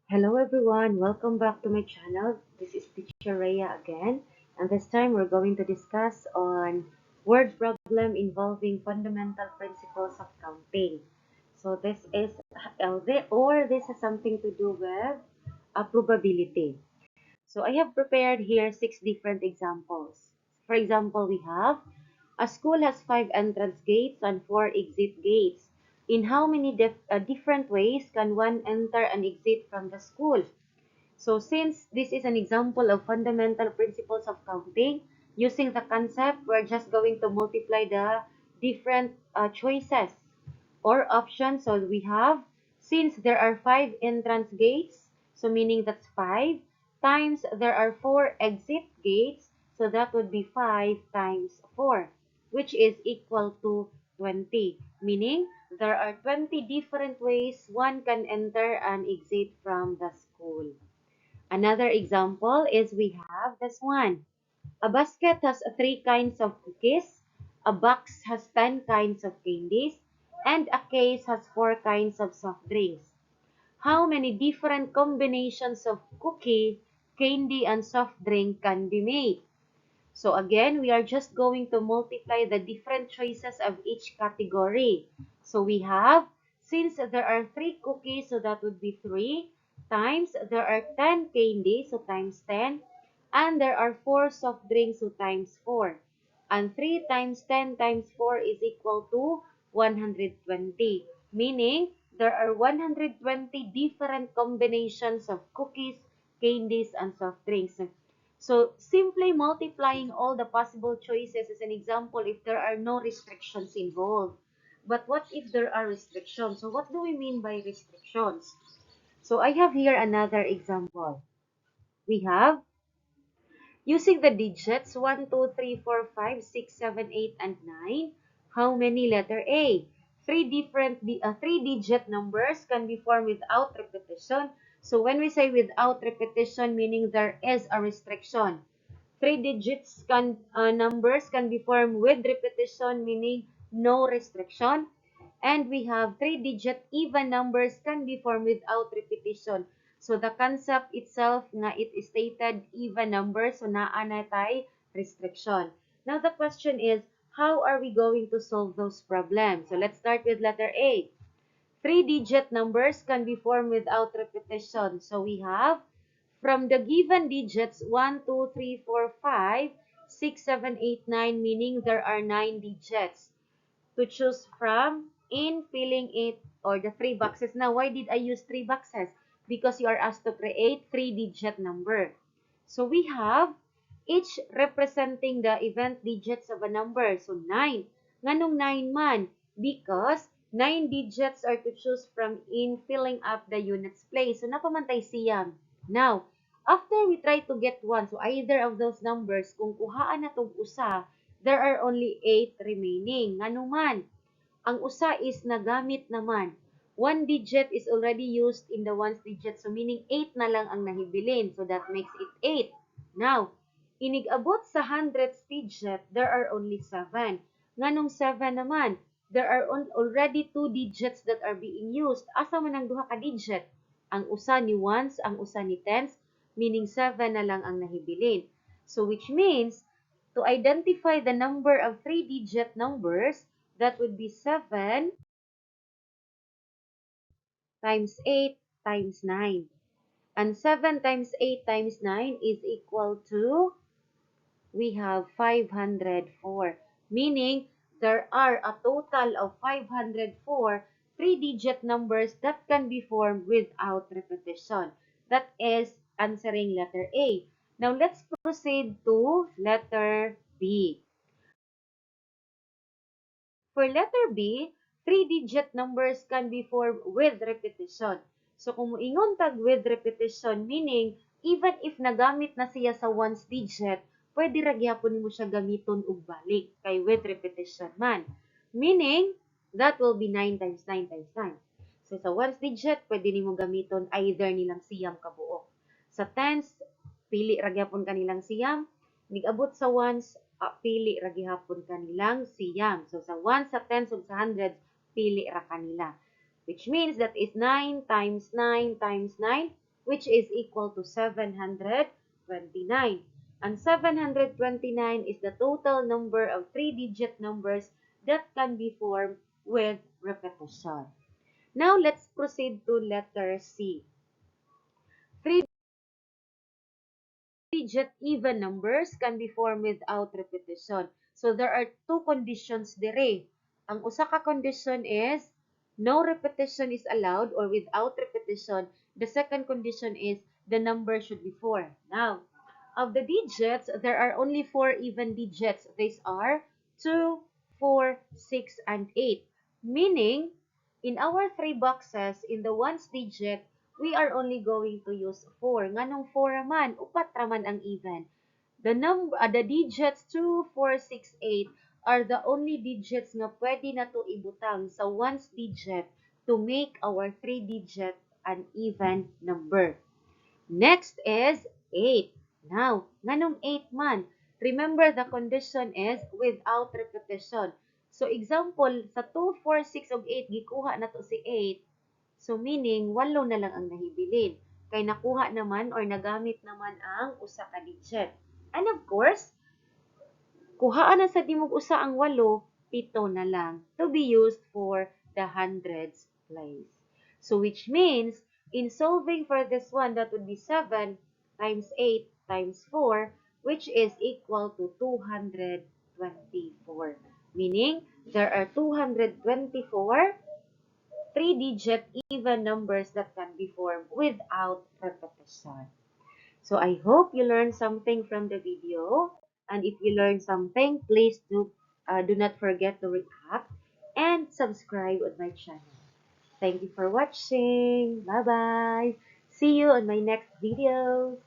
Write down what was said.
Hello everyone, welcome back to my channel. This is Teacher Rhea again, and this time we're going to discuss on word problem involving fundamental principles of counting. So this is this has something to do with a probability. So I have prepared here 6 different examples. For example, we have a school has 5 entrance gates and 4 exit gates. In how many different ways can one enter and exit from the school? So since this is an example of fundamental principles of counting, using the concept, we're just going to multiply the different choices or options. So we have, since there are 5 entrance gates, so meaning that's 5, times there are 4 exit gates, so that would be 5 times 4, which is equal to 20. Meaning, there are 20 different ways one can enter and exit from the school. Another example is we have this one. A basket has 3 kinds of cookies, a box has 10 kinds of candies, and a case has 4 kinds of soft drinks. How many different combinations of cookie, candy, and soft drink can be made? So again, we are just going to multiply the different choices of each category. So we have, since there are 3 cookies, so that would be 3, times there are 10 candies, so times 10, and there are 4 soft drinks, so times 4. And 3 times 10 times 4 is equal to 120, meaning there are 120 different combinations of cookies, candies, and soft drinks. So simply multiplying all the possible choices is an example if there are no restrictions involved. But what if there are restrictions? So what do we mean by restrictions? So I have here another example. We have, using the digits 1, 2, 3, 4, 5, 6, 7, 8, and 9, how many letter A? Three-digit numbers can be formed without repetition. So when we say without repetition, meaning there is a restriction. 3 digits numbers can be formed with repetition, meaning no restriction. And we have 3-digit even numbers can be formed without repetition. So the concept itself nga it is stated even numbers, so naa na tay restriction. Now the question is, how are we going to solve those problems? So let's start with letter A. 3-digit numbers can be formed without repetition. So we have, from the given digits 1, 2, 3, 4, 5, 6, 7, 8, 9, meaning there are 9 digits to choose from in filling it or the 3 boxes. Now, why did I use 3 boxes? Because you are asked to create 3-digit number. So we have each representing the event digits of a number. So 9. Nganong 9 man? Because 9 digits are to choose from in filling up the units place. So napamantay siyam. Now, after we try to get 1, so either of those numbers, kung kuhaan na itong usa, there are only 8 remaining. Nganuman, ang usa is nagamit naman. 1 digit is already used in the ones digit. So, meaning 8 na lang ang nahibilin. So, that makes it 8. Now, inigabot sa hundredths digit, there are only 7. Nganong 7 naman? There are already 2 digits that are being used. Asa man ang duha ka digit? Ang usa ni ones, ang usa ni tens, meaning 7 na lang ang nahibilin. So, which means, to identify the number of 3-digit numbers, that would be 7 times 8 times 9. And 7 times 8 times 9 is equal to, we have 504. Meaning, there are a total of 504 3-digit numbers that can be formed without repetition. That is answering letter A. Now, let's proceed to letter B. For letter B, 3-digit numbers can be formed with repetition. So kung moingon tag with repetition, meaning even if nagamit na siya sa ones digit, pwede ra gyapon mo siya gamiton og balik kay with repetition man. Meaning that will be 9 times 9 times 9. So sa ones digit, pwede nimo gamiton either nilang siyam kabuok. Sa tens, pili ra gyapon kanilang siyam. Nigabot sa ones, pili ra gihapon kanilang siyam. So sa 1, sa 10, ug sa 100, pili ra kanila. Which means that is 9 times 9 times 9, which is equal to 729. And 729 is the total number of three-digit numbers that can be formed with repetition. Now, let's proceed to letter C. Three-digit even numbers can be formed without repetition. So, there are two conditions dire. Ang usa ka condition is no repetition is allowed or without repetition. The second condition is the number should be 4. Now, of the digits, there are only 4 even digits. These are 2, 4, 6, and 8. Meaning, in our three boxes, in the ones digit, we are only going to use 4. Nganong 4 raman? Upat raman ang even. The digits 2, 4, 6, 8 are the only digits nga pwede na to ibutang sa ones digit to make our 3-digit an even number. Next is 8. Now, nganong 8 man? Remember, the condition is without repetition. So, example, sa 2, 4, 6, ug 8, gikuha na to si 8. So, meaning, 8 na lang ang nahibilin. Kay nakuha naman or nagamit naman ang usa ka digit. And of course, kuhaan na sa dimog usa ang 8, 7 na lang to be used for the hundreds place. So, which means, in solving for this one, that would be 7 times 8 times 4, which is equal to 224. Meaning, there are 224 three-digit even numbers that can be formed without repetition. So I hope you learned something from the video. And if you learned something, please do not forget to react and subscribe on my channel. Thank you for watching. Bye-bye. See you on my next videos.